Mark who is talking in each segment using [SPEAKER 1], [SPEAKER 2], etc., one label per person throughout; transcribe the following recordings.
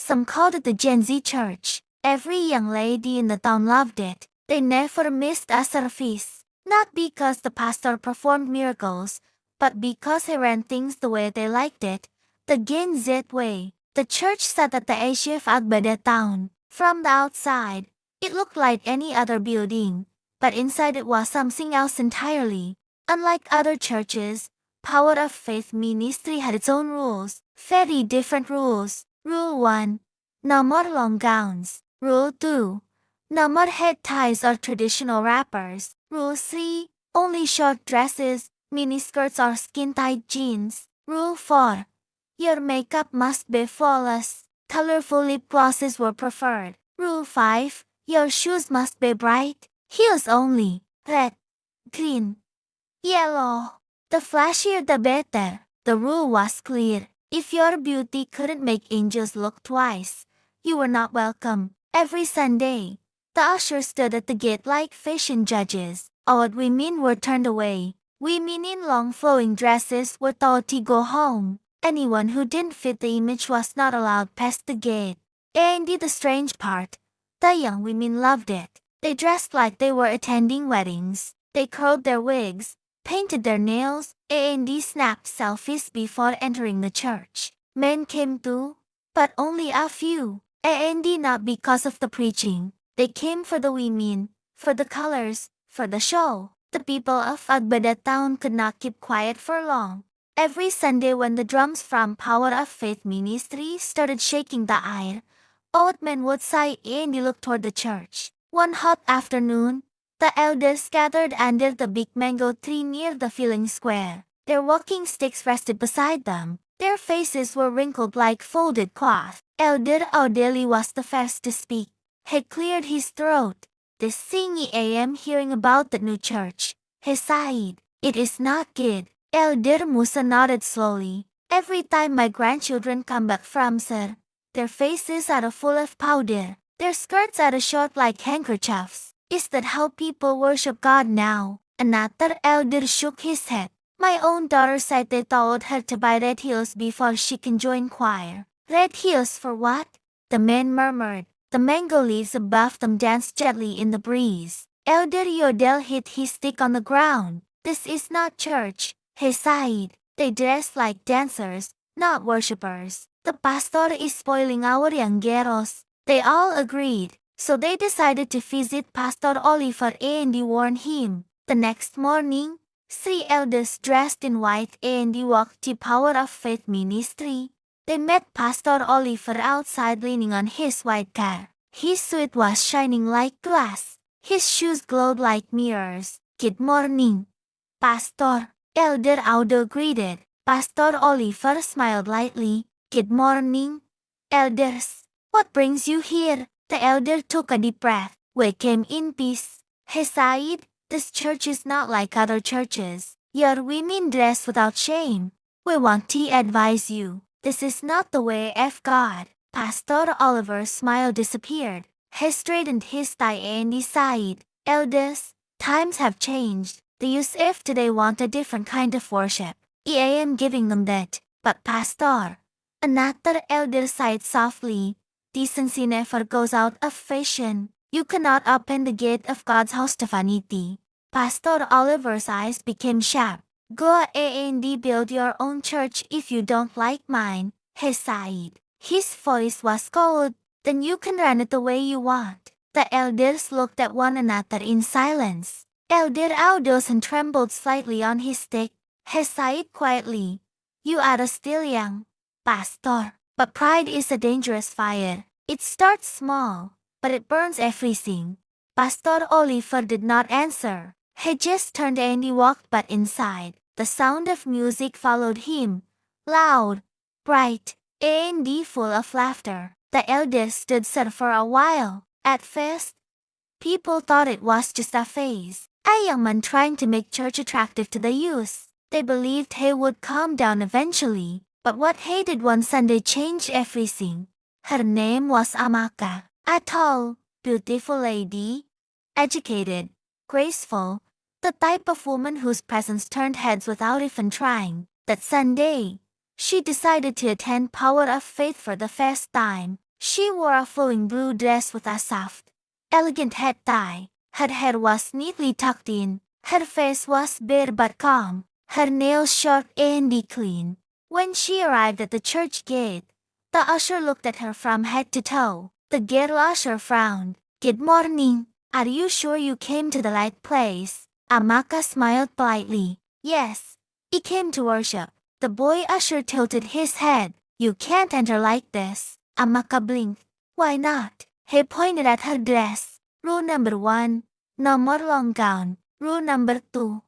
[SPEAKER 1] Some called it the Gen Z church. Every young lady in the town loved it. They never missed a service. Not because the pastor performed miracles, but because he ran things the way they liked it, the Gen Z way. The church sat at the edge of Agbada town. From the outside, it looked like any other building, but inside it was something else entirely. Unlike other churches, Power of Faith Ministry had its own rules, very different rules. Rule 1. No more long gowns. Rule 2. No more head ties or traditional wrappers. Rule 3. Only short dresses, miniskirts or skin-tight jeans. Rule 4. Your makeup must be flawless. Colorful lip glosses were preferred. Rule 5. Your shoes must be bright. Heels only. Red, green, yellow. The flashier the better. The rule was clear. If your beauty couldn't make angels look twice, you were not welcome. Every Sunday, the ushers stood at the gate like fashion judges. Old women were turned away. Women in long flowing dresses were told to go home. Anyone who didn't fit the image was not allowed past the gate. And the strange part, the young women loved it. They dressed like they were attending weddings. They curled their wigs, painted their nails, and snapped selfies before entering the church. Men came too, but only a few. And not because of the preaching. They came for the women, for the colors, for the show. The people of Agbada town could not keep quiet for long. Every Sunday when the drums from Power of Faith Ministry started shaking the air, old men would sigh and look toward the church. One hot afternoon, the elders gathered under the big mango tree near the filling square. Their walking sticks rested beside them. Their faces were wrinkled like folded cloth. Elder Audeli was the first to speak. He cleared his throat. This thing I am hearing about the new church. He sighed. It is not good. Elder Musa nodded slowly. Every time my grandchildren come back from sir, their faces are full of powder. Their skirts are short like handkerchiefs. Is that how people worship God now? Another elder shook his head. My own daughter said they told her to buy red heels before she can join choir. Red heels for what? The men murmured. The mango leaves above them danced gently in the breeze. Elder Yodel hit his stick on the ground. This is not church, he sighed. They dress like dancers, not worshippers. The pastor is spoiling our young girls. They all agreed, so they decided to visit Pastor Oliver and warn him. The next morning, 3 elders dressed in white and walked to Power of Faith Ministry. They met Pastor Oliver outside leaning on his white car. His suit was shining like glass. His shoes glowed like mirrors. Good morning, Pastor. Elder Audo greeted. Pastor Oliver smiled lightly. Good morning, elders. What brings you here? The elder took a deep breath. We came in peace. He sighed. This church is not like other churches. Your women dress without shame. We want to advise you. This is not the way of God. Pastor Oliver's smile disappeared. He straightened his tie and he sighed. Elders, times have changed. The youth of today want a different kind of worship. I am giving them that. But Pastor, another elder sighed softly. Decency never goes out of fashion. You cannot open the gate of God's house to vanity. Pastor Oliver's eyes became sharp. Go and build your own church if you don't like mine, he sighed. His voice was cold. Then you can run it the way you want. The elders looked at one another in silence. Elder Audoson trembled slightly on his stick. He sighed quietly. You are still young, Pastor. But pride is a dangerous fire. It starts small, but it burns everything. Pastor Oliver did not answer. He just turned and he walked back inside. The sound of music followed him. Loud, bright, and full of laughter. The elders stood still for a while. At first, people thought it was just a phase. A young man trying to make church attractive to the youth. They believed he would calm down eventually. But what he did one Sunday changed everything. Her name was Amaka. A tall, beautiful lady. Educated, graceful. The type of woman whose presence turned heads without even trying. That Sunday, she decided to attend Power of Faith for the first time. She wore a flowing blue dress with a soft, elegant head tie. Her hair was neatly tucked in. Her face was bare but calm, her nails sharp and clean. When she arrived at the church gate, the usher looked at her from head to toe. The gate usher frowned. "Good morning. Are you sure you came to the right place?" Amaka smiled politely. "Yes. I came to worship." The boy usher tilted his head. "You can't enter like this." Amaka blinked. "Why not?" He pointed at her dress. "Rule number 1. No more long gown. Rule number 2.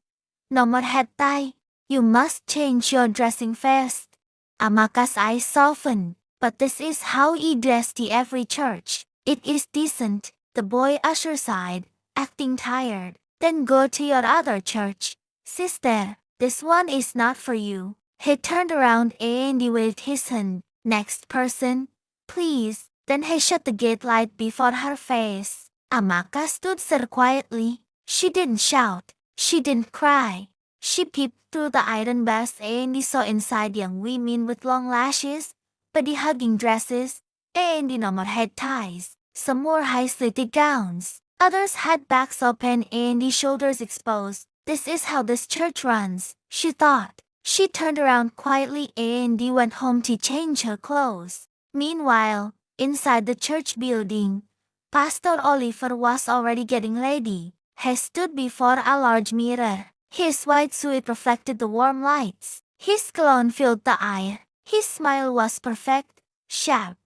[SPEAKER 1] No more head tie. You must change your dressing fast." Amaka's eyes softened. "But this is how I dress to every church. It is decent." The boy usher sighed, acting tired. "Then go to your other church." "Sister, this one is not for you." He turned around and waved his hand. "Next person, please." Then he shut the gate light before her face. Amaka stood there quietly. She didn't shout. She didn't cry. She peeped through the iron bars and saw inside young women with long lashes, body-hugging dresses, and no more head ties. Some wore high-slitted gowns. Others had backs open and shoulders exposed. "This is how this church runs," she thought. She turned around quietly and went home to change her clothes. Meanwhile, inside the church building, Pastor Oliver was already getting ready. He stood before a large mirror. His white suit reflected the warm lights. His cologne filled the air. His smile was perfect, sharp,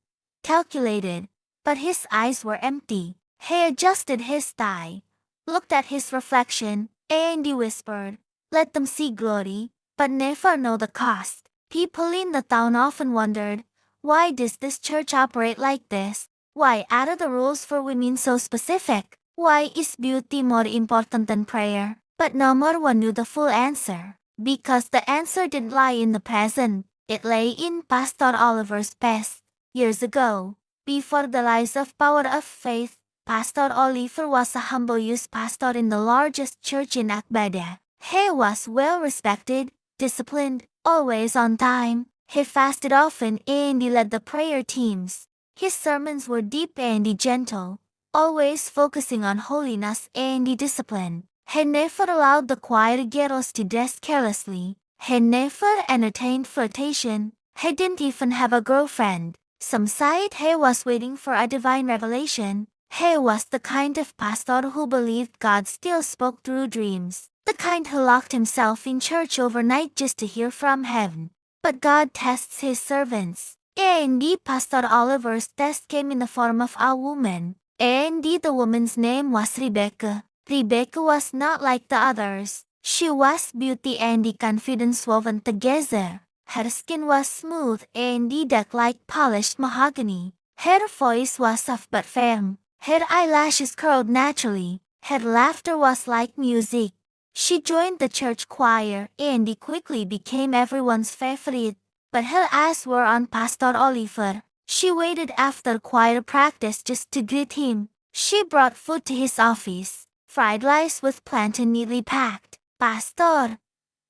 [SPEAKER 1] calculated, but his eyes were empty. He adjusted his tie, looked at his reflection, and whispered, "Let them see glory, but never know the cost." People in the town often wondered, why does this church operate like this? Why are the rules for women so specific? Why is beauty more important than prayer? But no one knew the full answer. Because the answer didn't lie in the present. It lay in Pastor Oliver's past. Years ago, before the rise of power of faith, Pastor Oliver was a humble youth pastor in the largest church in Akbada. He was well respected, disciplined, always on time. He fasted often and led the prayer teams. His sermons were deep and gentle, always focusing on holiness and discipline. He never allowed the choir girls to dress carelessly. He never entertained flirtation. He didn't even have a girlfriend. Some said he was waiting for a divine revelation. He was the kind of pastor who believed God still spoke through dreams. The kind who locked himself in church overnight just to hear from heaven. But God tests his servants. And Pastor Oliver's test came in the form of a woman. And the woman's name was Rebecca. Rebecca was not like the others. She was beauty and confidence woven together. Her skin was smooth and dark like polished mahogany. Her voice was soft but firm. Her eyelashes curled naturally. Her laughter was like music. She joined the church choir and quickly became everyone's favorite. But her eyes were on Pastor Oliver. She waited after choir practice just to greet him. She brought food to his office. Fried rice with plantain neatly packed. "Pastor,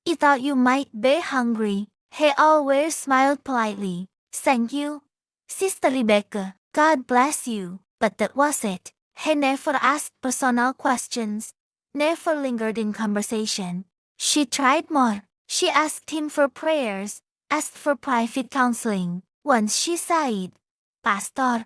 [SPEAKER 1] I thought you might be hungry." He always smiled politely. "Thank you, Sister Rebecca. God bless you." But that was it. He never asked personal questions, never lingered in conversation. She tried more. She asked him for prayers, asked for private counseling. Once she sighed, "Pastor,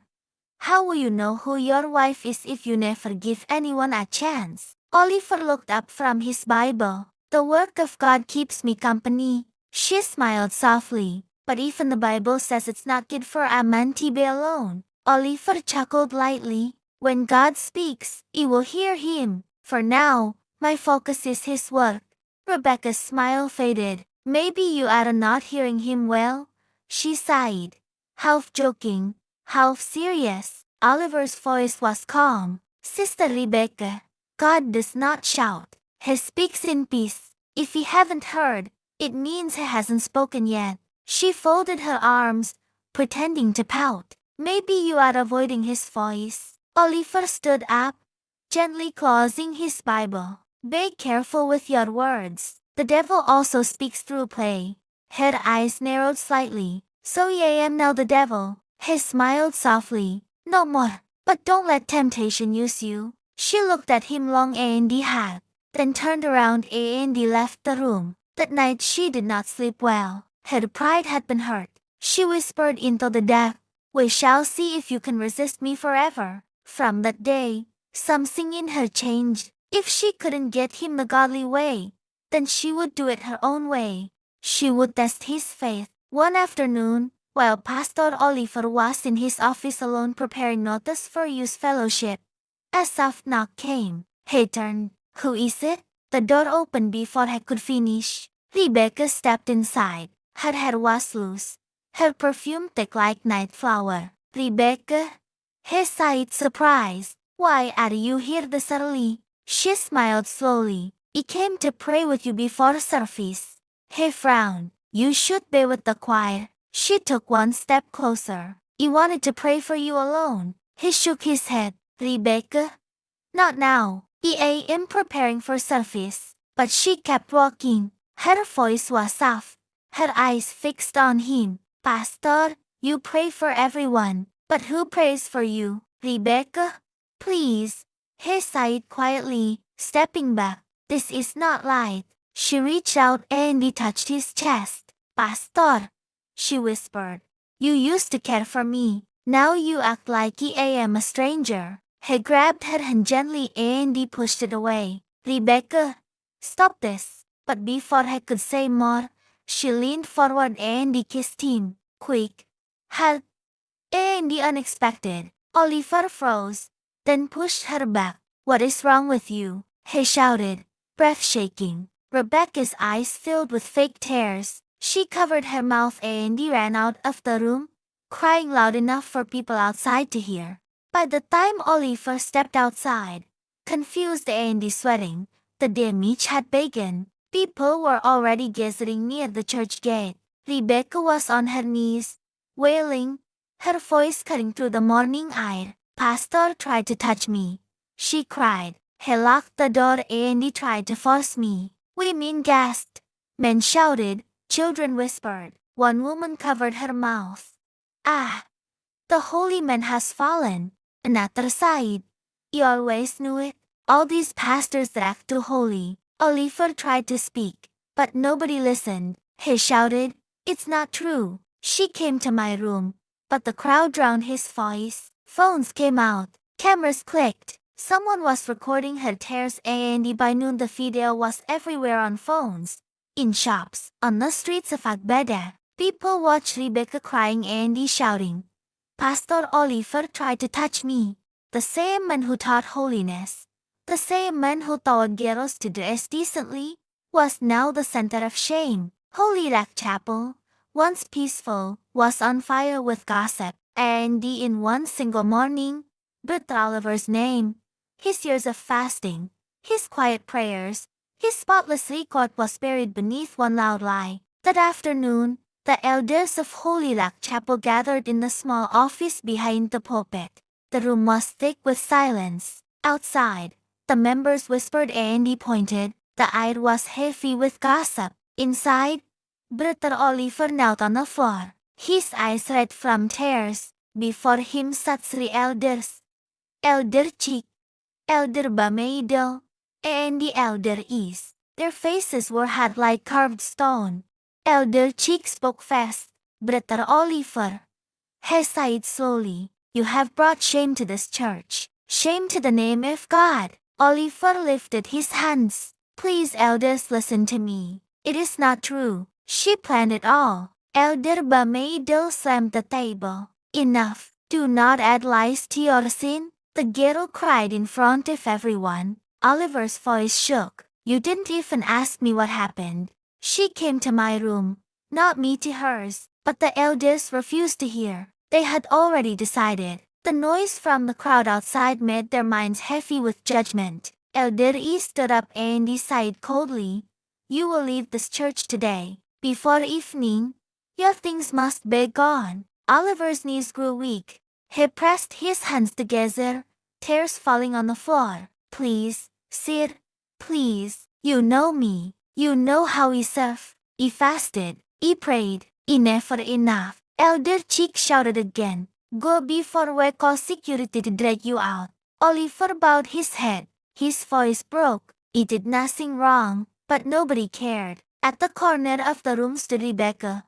[SPEAKER 1] how will you know who your wife is if you never give anyone a chance?" Oliver looked up from his Bible. "The work of God keeps me company." She smiled softly. "But even the Bible says it's not good for a man to be alone." Oliver chuckled lightly. "When God speaks, you will hear him. For now, my focus is his work." Rebecca's smile faded. "Maybe you are not hearing him well," she sighed, half joking, half serious. Oliver's voice was calm. "Sister Rebecca, God does not shout. He speaks in peace. If you haven't heard, it means he hasn't spoken yet." She folded her arms, pretending to pout. "Maybe you are avoiding his voice." Oliver stood up, gently closing his Bible. "Be careful with your words. The devil also speaks through play." Her eyes narrowed slightly. "So I am now the devil." He smiled softly. No more. But don't let temptation use you. She looked at him long and had, then turned around and left the room. That night she did not sleep well. Her pride had been hurt. She whispered into the dark, "We shall see if you can resist me forever." From that day, something in her changed. If she couldn't get him the godly way, then she would do it her own way. She would test his faith. One afternoon, while Pastor Oliver was in his office alone preparing notice for youth fellowship, a soft knock came. He turned. "Who is it?" The door opened before he could finish. Rebecca stepped inside. Her hair was loose, her perfume thick like night flower. "Rebecca?" He sighed surprised. "Why are you here this early?" She smiled slowly. "I came to pray with you before service." He frowned. "You should be with the choir." She took one step closer. "I wanted to pray for you alone." He shook his head. "Rebecca? Not now. I am preparing for service." But she kept walking. Her voice was soft, her eyes fixed on him. "Pastor, you pray for everyone, but who prays for you, Rebecca? Please." He sighed quietly, stepping back. "This is not right." She reached out and touched his chest. "Pastor," she whispered, "you used to care for me. Now you act like I am a stranger." He grabbed her hand gently and pushed it away. "Rebecca, stop this." But before he could say more, she leaned forward and kissed him. Quick, hard, and unexpected. Oliver froze, then pushed her back. "What is wrong with you?" he shouted, breath shaking. Rebecca's eyes filled with fake tears. She covered her mouth and ran out of the room, crying loud enough for people outside to hear. By the time Oliver stepped outside, confused and sweating, the damage had begun. People were already gathering near the church gate. Rebecca was on her knees, wailing, her voice cutting through the morning air. "Pastor tried to touch me," she cried. "He locked the door and tried to force me." Women gasped, men shouted, children whispered. One woman covered her mouth. "Ah! The holy man has fallen." Another sighed. "You always knew it. All these pastors act too holy." Oliver tried to speak, but nobody listened. He shouted, "It's not true." She came to my room, but the crowd drowned his voice. Phones came out, cameras clicked. Someone was recording her tears and by noon the video was everywhere on phones, in shops, on the streets of Agbada. People watched Rebecca crying and shouting, "Pastor Oliver tried to touch me." The same man who taught holiness, the same man who taught girls to dress decently, was now the center of shame. Holy Rock Chapel, once peaceful, was on fire with gossip, and in one single morning, Brother Oliver's name, his years of fasting, his quiet prayers, his spotless record was buried beneath one loud lie. That afternoon, the elders of Holy Rock Chapel gathered in the small office behind the pulpit. The room was thick with silence. Outside, the members whispered and pointed. The air was heavy with gossip. Inside, Brother Oliver knelt on the floor, his eyes red from tears. Before him sat three elders, Elder Chick, Elder Bamaidel, and the Elder East. Their faces were hard like carved stone. Elder Chick spoke fast. "Brother Oliver," he sighed slowly, "you have brought shame to this church, shame to the name of God." Oliver lifted his hands. "Please, elders, listen to me. It is not true. She planned it all." Elder Bamaidel slammed the table. "Enough. Do not add lies to your sin," the girl cried in front of everyone. Oliver's voice shook. "You didn't even ask me what happened." She came to my room, not me to hers, but the elders refused to hear. They had already decided. The noise from the crowd outside made their minds heavy with judgment. Elder E stood up and sighed coldly. "You will leave this church today. Before evening, your things must be gone." Oliver's knees grew weak. He pressed his hands together, tears falling on the floor. "Please, sir, please, you know me. You know how I serve. I fasted, I prayed, I never enough." Elder Chick shouted again. Go before we call security to drag you out. Oliver bowed his head. His voice broke. He did nothing wrong, but nobody cared. At the corner of the room stood Rebecca.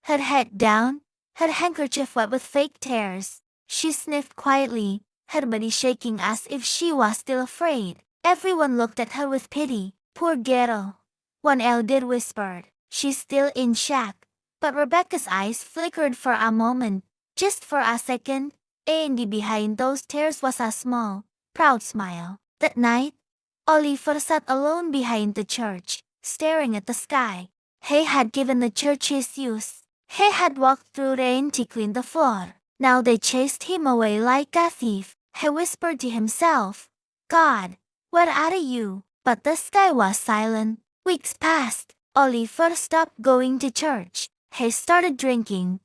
[SPEAKER 1] Her head down, her handkerchief wet with fake tears. She sniffed quietly, her body shaking as if she was still afraid. Everyone looked at her with pity. Poor girl. One elder whispered. She's still in shock. But Rebecca's eyes flickered for a moment. Just for a second, and behind those tears was a small, proud smile. That night, Oliver sat alone behind the church, staring at the sky. He had given the church his use. He had walked through rain to clean the floor. Now they chased him away like a thief. He whispered to himself, God, where are you? But the sky was silent. Weeks passed. Oliver stopped going to church. He started drinking,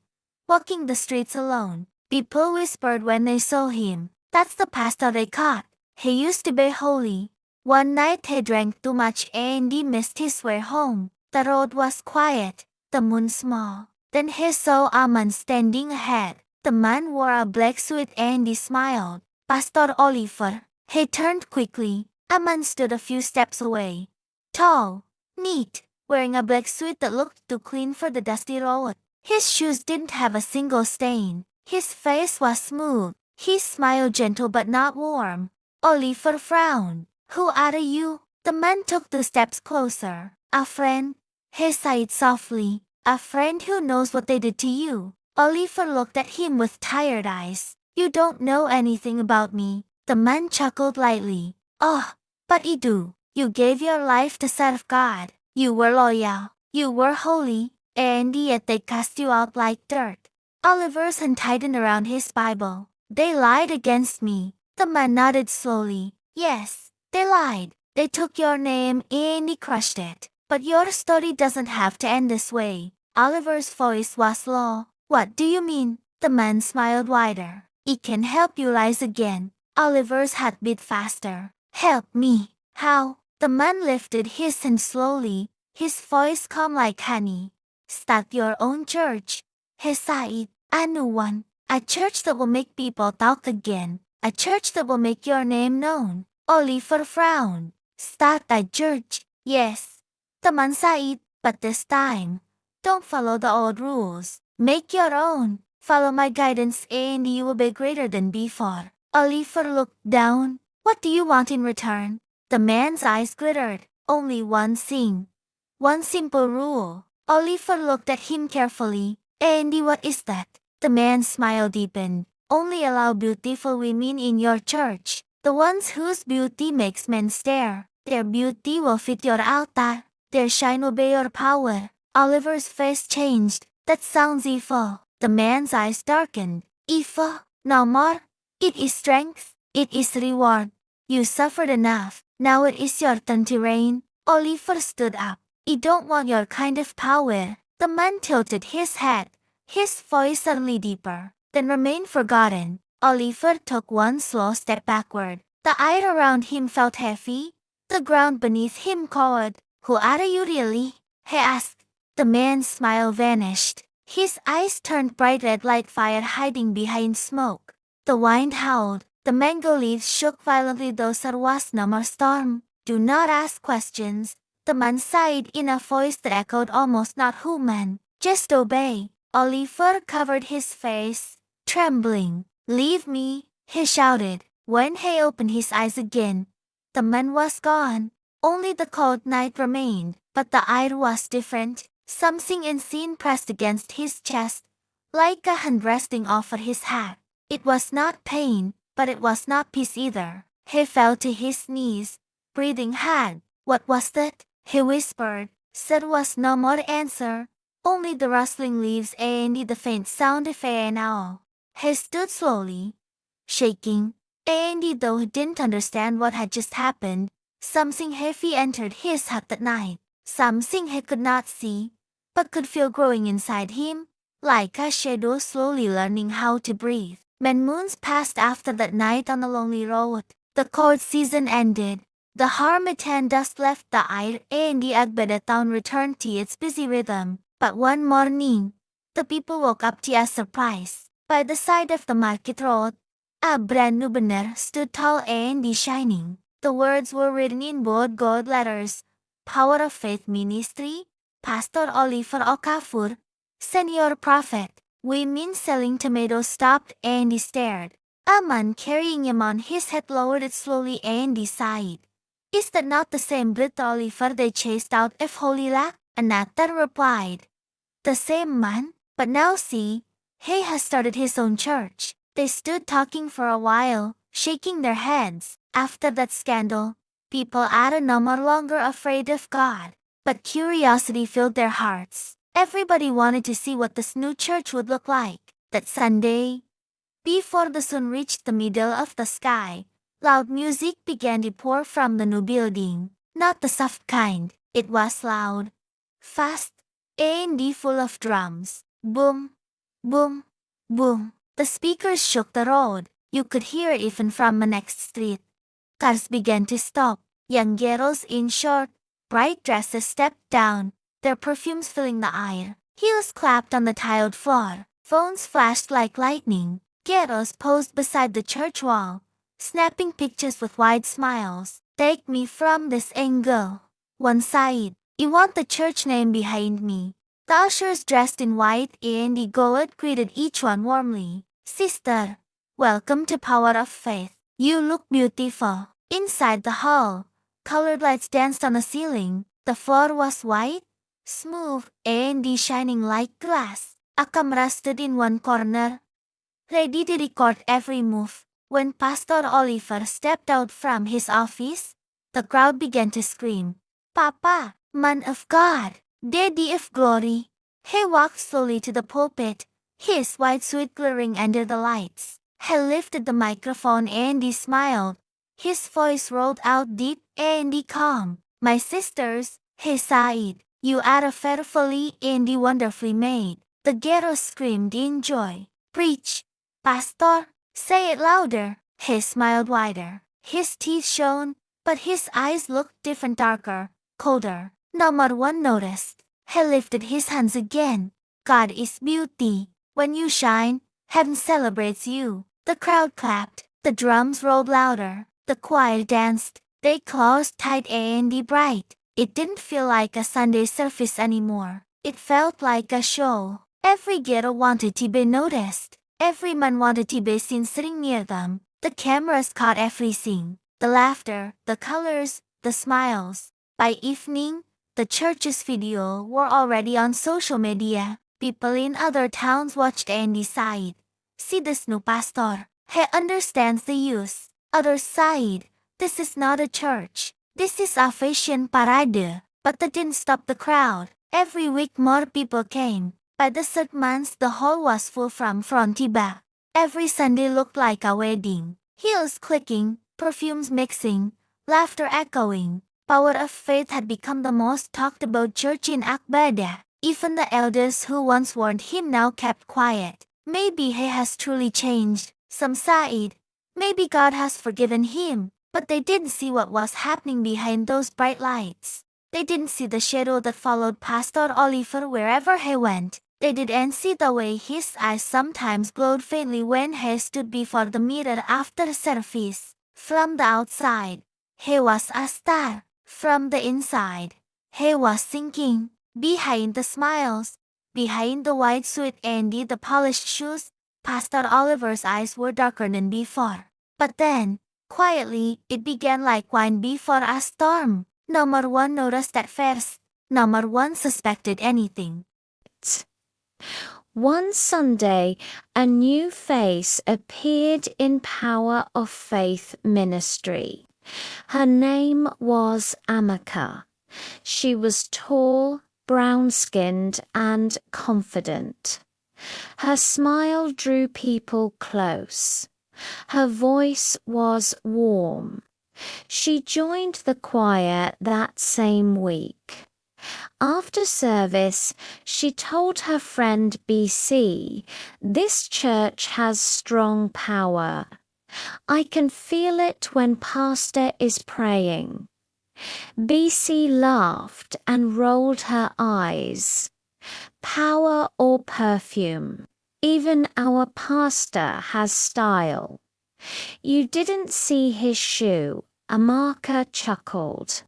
[SPEAKER 1] walking the streets alone. People whispered when they saw him, that's the pastor they caught. He used to be holy. One night he drank too much and he missed his way home. The road was quiet, the moon small. Then he saw a man standing ahead. The man wore a black suit and he smiled. Pastor Oliver. He turned quickly. A man stood a few steps away. Tall, neat, wearing a black suit that looked too clean for the dusty road. His shoes didn't have a single stain. His face was smooth. His smile gentle but not warm. Oliver frowned. Who are you? The man took 2 steps closer. A friend. He sighed softly. A friend who knows what they did to you. Oliver looked at him with tired eyes. You don't know anything about me. The man chuckled lightly. Oh, but you do. You gave your life to serve God. You were loyal. You were holy. And yet they cast you out like dirt. Oliver's hand tightened around his Bible. They lied against me. The man nodded slowly. Yes, they lied. They took your name and he crushed it. But your story doesn't have to end this way. Oliver's voice was low. What do you mean? The man smiled wider. It can help you rise again. Oliver's heart beat faster. Help me. How? The man lifted his hand slowly, his voice calm like honey. Start your own church. He sighed. A new one. A church that will make people talk again. A church that will make your name known. Oliver frowned. Start a church. Yes. The man sighed. But this time, don't follow the old rules. Make your own. Follow my guidance and you will be greater than before. Oliver looked down. What do you want in return? The man's eyes glittered. Only one thing. One simple rule. Oliver looked at him carefully. Andy, what is that? The man's smile deepened. Only allow beautiful women in your church. The ones whose beauty makes men stare. Their beauty will fit your altar. Their shine will be your power. Oliver's face changed. That sounds evil. The man's eyes darkened. Evil? No more. It is strength. It is reward. You suffered enough. Now it is your turn to reign. Oliver stood up. I don't want your kind of power. The man tilted his head. His voice suddenly deeper, then remained forgotten. Oliver took one slow step backward. The air around him felt heavy. The ground beneath him cold. Who are you really? He asked. The man's smile vanished. His eyes turned bright red like fire hiding behind smoke. The wind howled. The mango leaves shook violently though there was no more storm. Do not ask questions. The man sighed in a voice that echoed almost not human. Just obey. Oliver covered his face, trembling. Leave me, he shouted. When he opened his eyes again, the man was gone. Only the cold night remained, but the air was different. Something unseen pressed against his chest, like a hand resting over his heart. It was not pain, but it was not peace either. He fell to his knees, breathing hard. What was that? He whispered. There was no more answer, only the rustling leaves and the faint sound of an owl. He stood slowly, shaking, and though he didn't understand what had just happened, something heavy entered his heart that night. Something he could not see, but could feel growing inside him, like a shadow slowly learning how to breathe. Many moons passed after that night on the lonely road. The cold season ended. The Harmattan dust left the air and the Agbada town returned to its busy rhythm. But one morning, the people woke up to a surprise. By the side of the market road, a brand new banner stood tall and shining. The words were written in bold gold letters: Power of Faith Ministry, Pastor Oliver Okafor, Senior Prophet. Women selling tomatoes stopped and stared. A man carrying him on his head lowered it slowly and sighed. Is that not the same Brit Oliver they chased out of Holy Land? Another replied. The same man, but now see, he has started his own church. They stood talking for a while, shaking their heads. After that scandal, people are no more longer afraid of God. But curiosity filled their hearts. Everybody wanted to see what this new church would look like. That Sunday, before the sun reached the middle of the sky, loud music began to pour from the new building. Not the soft kind. It was loud, fast, and full of drums. Boom, boom, boom. The speakers shook the road. You could hear it even from the next street. Cars began to stop. Young girls in short, bright dresses stepped down, their perfumes filling the air. Heels clapped on the tiled floor. Phones flashed like lightning. Girls posed beside the church wall, snapping pictures with wide smiles. Take me from this angle. One sighed. You want the church name behind me. The ushers dressed in white and gold greeted each one warmly. Sister, welcome to Power of Faith. You look beautiful. Inside the hall, colored lights danced on the ceiling. The floor was white, smooth, and shining like glass. A camera stood in one corner, ready to record every move. When Pastor Oliver stepped out from his office, the crowd began to scream, Papa, Man of God, Daddy of Glory. He walked slowly to the pulpit, his white suit glaring under the lights. He lifted the microphone and he smiled. His voice rolled out deep and calm. My sisters, he sighed, you are fearfully and wonderfully made. The girls screamed in joy. Preach, Pastor, say it louder. He smiled wider. His teeth shone, but his eyes looked different, darker, colder. Number one noticed. He lifted his hands again. God is beauty. When you shine, heaven celebrates you. The crowd clapped. The drums rolled louder. The choir danced. They closed tight and bright. It didn't feel like a Sunday service anymore. It felt like a show. Every girl wanted to be noticed. Every man wanted to be seen sitting near them. The cameras caught everything. The laughter, the colors, the smiles. By evening, the church's video were already on social media. People in other towns watched and sighed. See this new pastor. He understands the youth. Others sighed. This is not a church. This is a fashion parade. But that didn't stop the crowd. Every week more people came. By the third month the hall was full from front to back. Every Sunday looked like a wedding. Heels clicking, perfumes mixing, laughter echoing. Power of Faith had become the most talked about church in Akbada. Even the elders who once warned him now kept quiet. Maybe he has truly changed. Some sighed. Maybe God has forgiven him. But they didn't see what was happening behind those bright lights. They didn't see the shadow that followed Pastor Oliver wherever he went. They didn't see the way his eyes sometimes glowed faintly when he stood before the mirror after service. From the outside, he was a star. From the inside, he was sinking. Behind the smiles, behind the white suit and the polished shoes, Pastor Oliver's eyes were darker than before. But then, quietly, it began like wine before a storm. Number one noticed at first. Number one suspected anything.
[SPEAKER 2] One Sunday, a new face appeared in Power of Faith ministry. Her name was Amaka. She was tall, brown-skinned, and confident. Her smile drew people close. Her voice was warm. She joined the choir that same week. After service, she told her friend BC, "This church has strong power. I can feel it when Pastor is praying." BC laughed and rolled her eyes. Power or perfume? Even our pastor has style." "You didn't see his shoe," Amaka chuckled.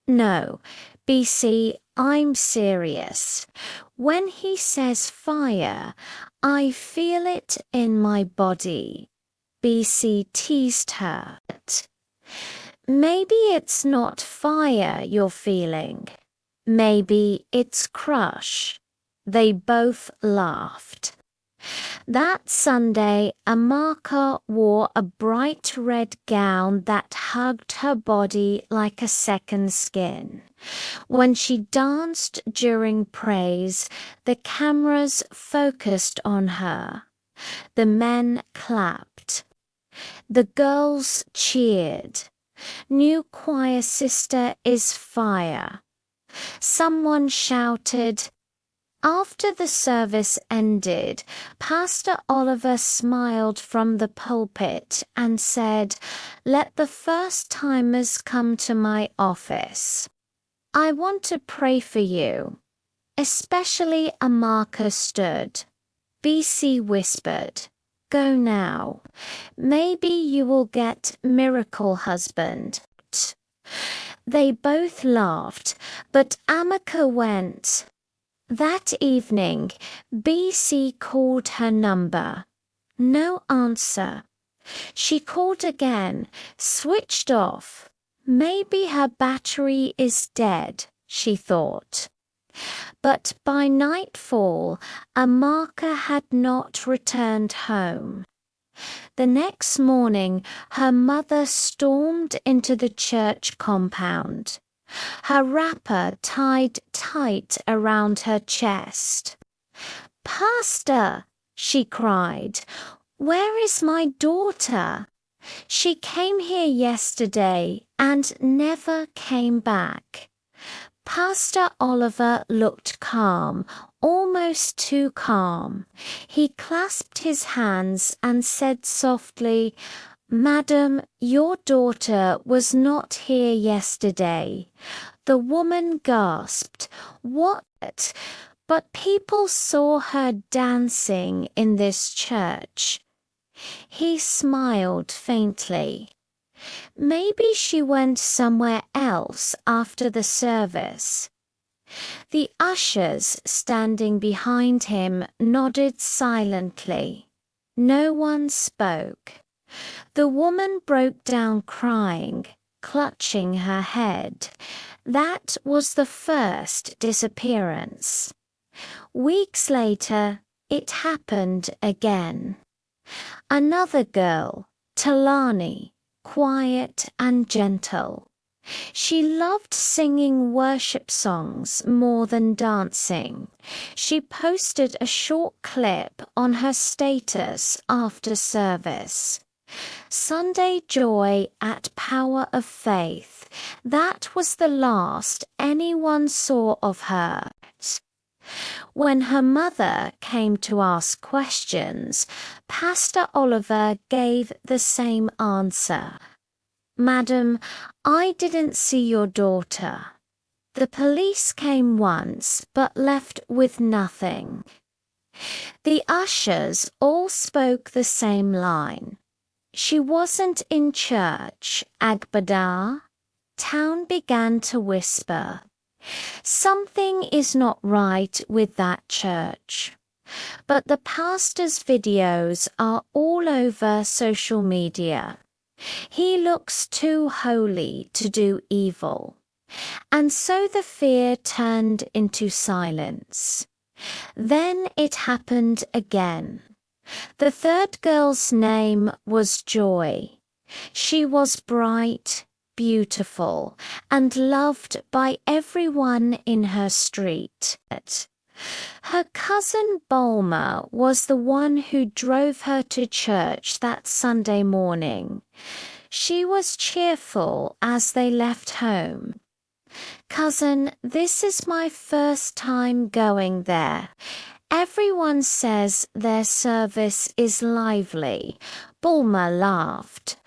[SPEAKER 2] "No, BC, I'm serious. When he says fire, I feel it in my body." BC teased her. "Maybe it's not fire you're feeling. Maybe it's crush." They both laughed. That Sunday, Amaka wore a bright red gown that hugged her body like a second skin. When she danced during praise, the cameras focused on her. The men clapped. The girls cheered. "New choir sister is fire." Someone shouted. After the service ended, Pastor Oliver smiled from the pulpit and said, "Let the first-timers come to my office. I want to pray for you." Especially Amaka stood. BC whispered, "Go now. Maybe you will get miracle husband." They both laughed, but Amaka went. That evening, BC called her number. No answer. She called again, switched off. Maybe her battery is dead, she thought. But by nightfall, Amaka had not returned home. The next morning, her mother stormed into the church compound, her wrapper tied tight around her chest. "Pastor," she cried, "where is my daughter? She came here yesterday and never came back." Pastor Oliver looked calm, almost too calm. He clasped his hands and said softly, "Madam, your daughter was not here yesterday." The woman gasped, "What?" But people saw her dancing in this church. He smiled faintly. Maybe she went somewhere else after the service. The ushers standing behind him nodded silently. No one spoke. The woman broke down crying, clutching her head. That was the first disappearance. Weeks later, it happened again. Another girl, Talani, quiet and gentle. She loved singing worship songs more than dancing. She posted a short clip on her status after service. "Sunday joy at Power of Faith." That was the last anyone saw of her. When her mother came to ask questions, Pastor Oliver gave the same answer. "Madam, I didn't see your daughter. The police came once but left with nothing." The ushers all spoke the same line. "She wasn't in church, Agbada." Town began to whisper. Something is not right with that church. But the pastor's videos are all over social media. He looks too holy to do evil. And so the fear turned into silence. Then it happened again. The third girl's name was Joy. She was bright, beautiful, and loved by everyone in her street. Her cousin Bulma was the one who drove her to church that Sunday morning. She was cheerful as they left home. "Cousin, this is my first time going there. Everyone says their service is lively." Bulma laughed.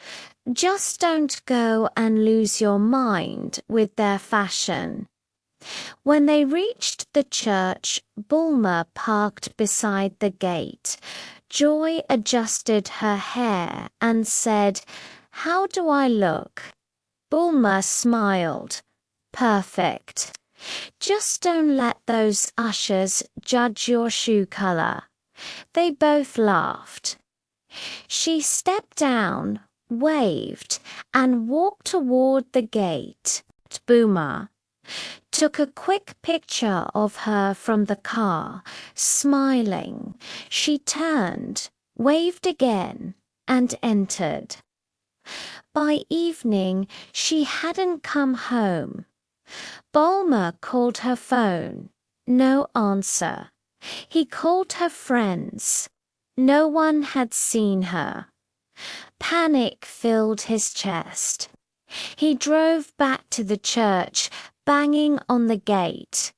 [SPEAKER 2] "Just don't go and lose your mind with their fashion." When they reached the church, Bulma parked beside the gate. Joy adjusted her hair and said, "How do I look?" Bulma smiled. "Perfect. Just don't let those ushers judge your shoe color." They both laughed. She stepped down, waved, and walked toward the gate. Bulma took a quick picture of her from the car, smiling. She turned, waved again, and entered. By evening, she hadn't come home. Bulma called her phone. No answer. He called her friends. No one had seen her. Panic filled his chest. He drove back to the church, banging on the gate.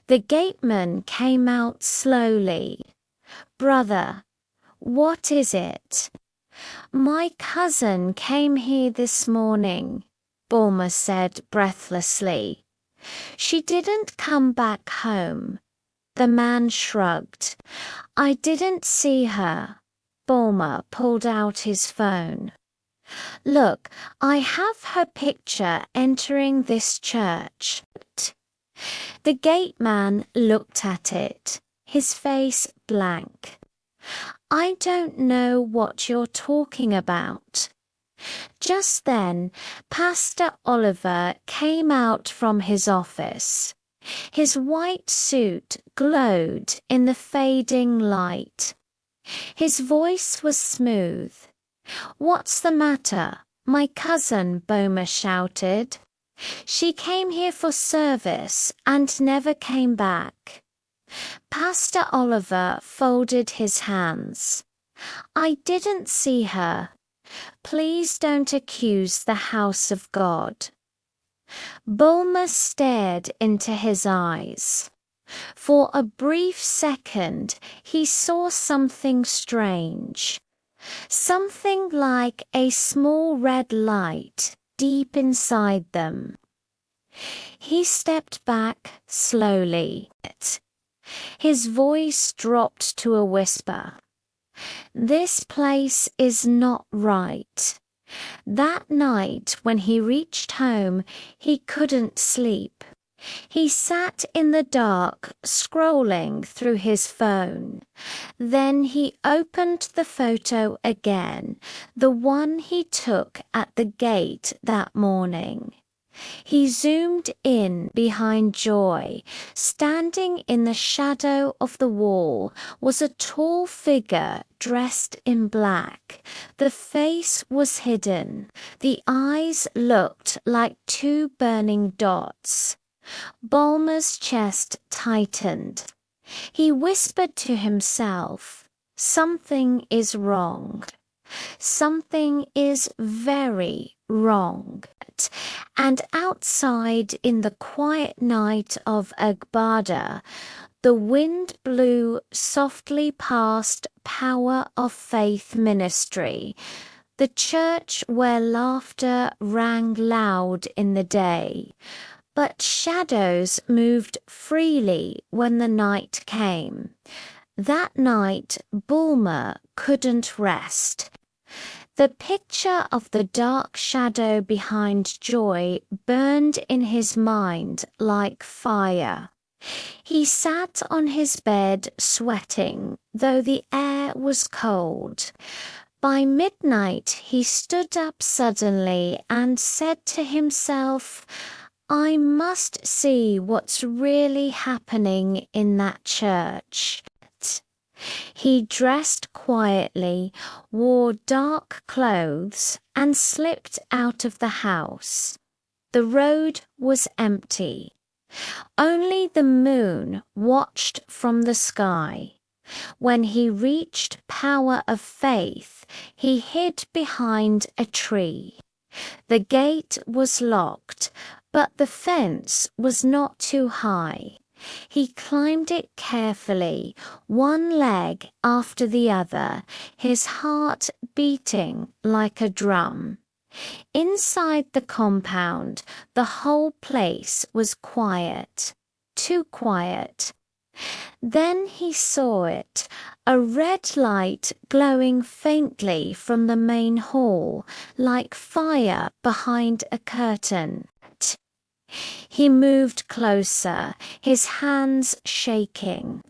[SPEAKER 2] The gateman came out slowly. "Brother, what is it?" "My cousin came here this morning," Bulma said breathlessly. "She didn't come back home." The man shrugged. "I didn't see her." Bulma pulled out his phone. "Look, I have her picture entering this church." The gate man looked at it, his face blank. "I don't know what you're talking about." Just then, Pastor Oliver came out from his office. His white suit glowed in the fading light. His voice was smooth. "What's the matter, my cousin?" Bulma shouted. "She came here for service and never came back." Pastor Oliver folded his hands. "I didn't see her. Please don't accuse the house of God." Bulma stared into his eyes. For a brief second, he saw something strange. Something like a small red light deep inside them. He stepped back slowly. His voice dropped to a whisper. "This place is not right." That night when he reached home, he couldn't sleep. He sat in the dark, scrolling through his phone. Then he opened the photo again, the one he took at the gate that morning. He zoomed in behind Joy. Standing in the shadow of the wall was a tall figure dressed in black. The face was hidden. The eyes looked like two burning dots. Bulma's chest tightened. He whispered to himself, "Something is wrong. Something is very wrong." And outside in the quiet night of Agbada, the wind blew softly past Power of Faith Ministry, the church where laughter rang loud in the day. But shadows moved freely when the night came. That night, Bulma couldn't rest. The picture of the dark shadow behind Joy burned in his mind like fire. He sat on his bed sweating, though the air was cold. By midnight, he stood up suddenly and said to himself, "I must see what's really happening in that church." He dressed quietly, wore dark clothes, and slipped out of the house. The road was empty. Only the moon watched from the sky. When he reached Power of Faith, he hid behind a tree. The gate was locked, but the fence was not too high. He climbed it carefully, one leg after the other, his heart beating like a drum. Inside the compound, the whole place was quiet, too quiet. Then he saw it, a red light glowing faintly from the main hall, like fire behind a curtain. He moved closer, his hands shaking.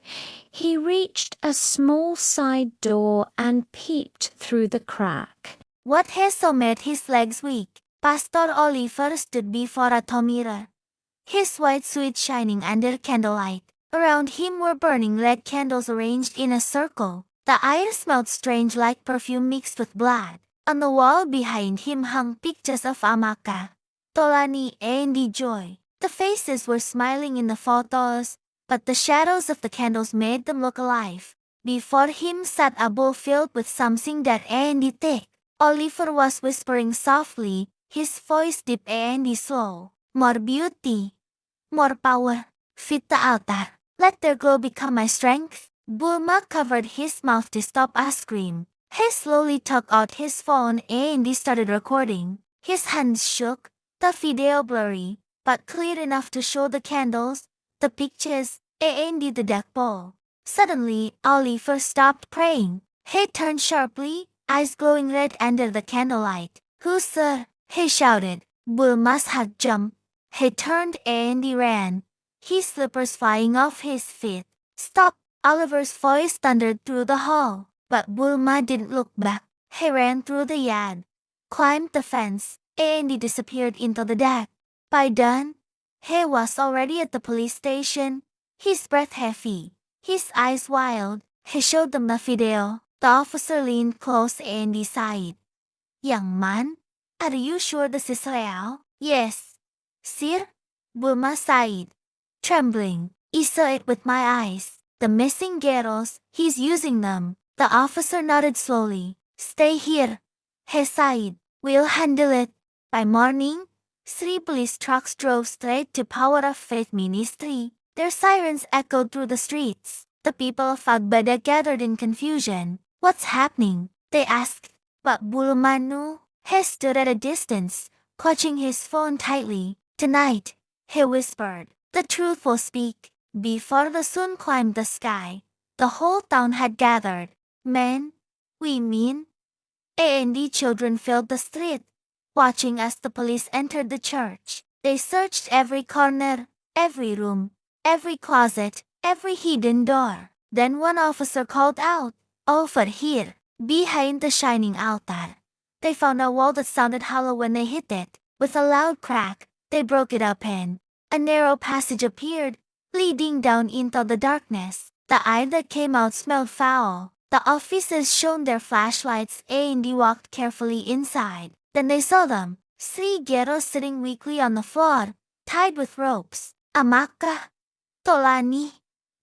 [SPEAKER 2] He reached a small side door and peeped through the crack.
[SPEAKER 1] What had so made his legs weak? Pastor Oliver stood before a tall mirror, his white suit shining under candlelight. Around him were burning red candles arranged in a circle. The air smelled strange like perfume mixed with blood. On the wall behind him hung pictures of Amaka, Tolani, and Joy. The faces were smiling in the photos, but the shadows of the candles made them look alive. Before him sat a bowl filled with something that Andy thick. Oliver was whispering softly, his voice deep and slow. More beauty, more power. Fit the altar. Let their glow become my strength. Bulma covered his mouth to stop a scream. He slowly took out his phone and he started recording. His hands shook, the video blurry, but clear enough to show the candles, the pictures, and the deck bowl. Suddenly, Oliver stopped praying. He turned sharply, eyes glowing red under the candlelight. "Who, sir?" he shouted. Bulma's heart jumped. He turned and he ran, his slippers flying off his feet. "Stop!" Oliver's voice thundered through the hall. But Bulma didn't look back. He ran through the yard, climbed the fence, and he disappeared into the deck. By dawn, he was already at the police station, his breath heavy, his eyes wild. He showed them the video. The officer leaned close and he sighed. "Young man, are you sure this is real?" "Yes, sir," Bulma sighed, trembling. "I saw it with my eyes. The missing girls, he's using them." The officer nodded slowly. "Stay here," he sighed. "We'll handle it." By morning, 3 police trucks drove straight to Power of Faith Ministry. Their sirens echoed through the streets. The people of Agbada gathered in confusion. "What's happening?" they asked. But Bulma knew. He stood at a distance, clutching his phone tightly. "Tonight," he whispered, "the truth will speak." Before the sun climbed the sky, the whole town had gathered. Men, women, and the children filled the street, watching as the police entered the church. They searched every corner, every room, every closet, every hidden door. Then one officer called out, "Over here." Behind the shining altar, they found a wall that sounded hollow when they hit it. With a loud crack, they broke it open. A narrow passage appeared, leading down into the darkness. The eye that came out smelled foul. The officers shone their flashlights and they walked carefully inside. Then they saw them, 3 girls sitting weakly on the floor, tied with ropes. Amaka, Tolani,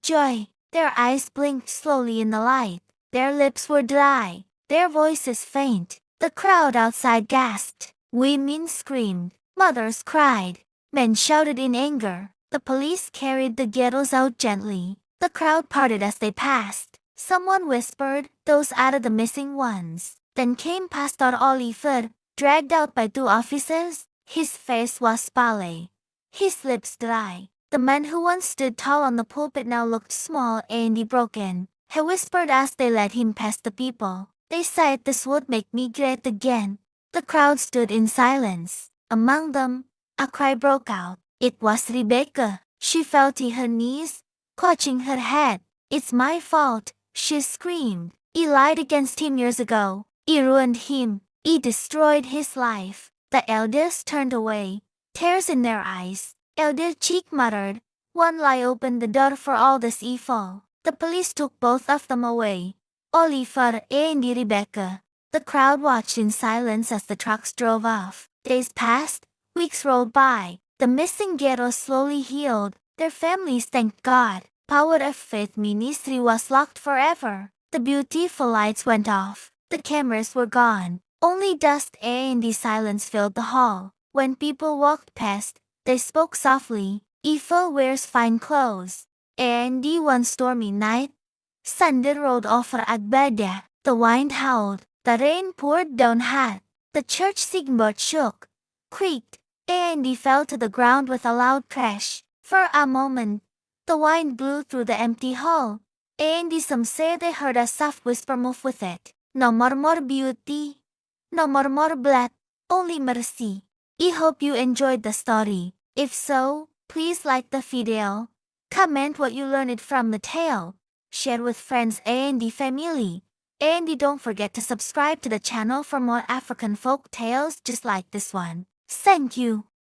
[SPEAKER 1] Joy. Their eyes blinked slowly in the light. Their lips were dry, their voices faint. The crowd outside gasped. Women screamed. Mothers cried. Men shouted in anger. The police carried the girls out gently. The crowd parted as they passed. Someone whispered, "Those are the missing ones." Then came Pastor Oliver, dragged out by 2 officers. His face was pale, his lips dry. The man who once stood tall on the pulpit now looked small and broken. He whispered as they led him past the people. "They said this would make me great again." The crowd stood in silence. Among them, a cry broke out. It was Rebecca. She fell to her knees, clutching her head. "It's my fault," she screamed. "I lied against him years ago. I ruined him. I destroyed his life." The elders turned away, tears in their eyes. Elder Cheek muttered, "One lie opened the door for all this evil." The police took both of them away, Oliver and Rebecca. The crowd watched in silence as the trucks drove off. Days passed, weeks rolled by. The missing girls slowly healed. Their families thanked God. Power of Faith Ministry was locked forever. The beautiful lights went off. The cameras were gone. Only dust and the silence filled the hall. When people walked past, they spoke softly. "Evil wears fine clothes." And one stormy night, thunder rolled over Agbada. The wind howled. The rain poured down hot. The church sigboard shook, creaked, and fell to the ground with a loud crash. For a moment, the wind blew through the empty hall, and some say they heard a soft whisper move with it. No more beauty, no more blood, only mercy. I hope you enjoyed the story. If so, please like the video, comment what you learned from the tale, share with friends and family, and don't forget to subscribe to the channel for more African folk tales just like this one. Thank you.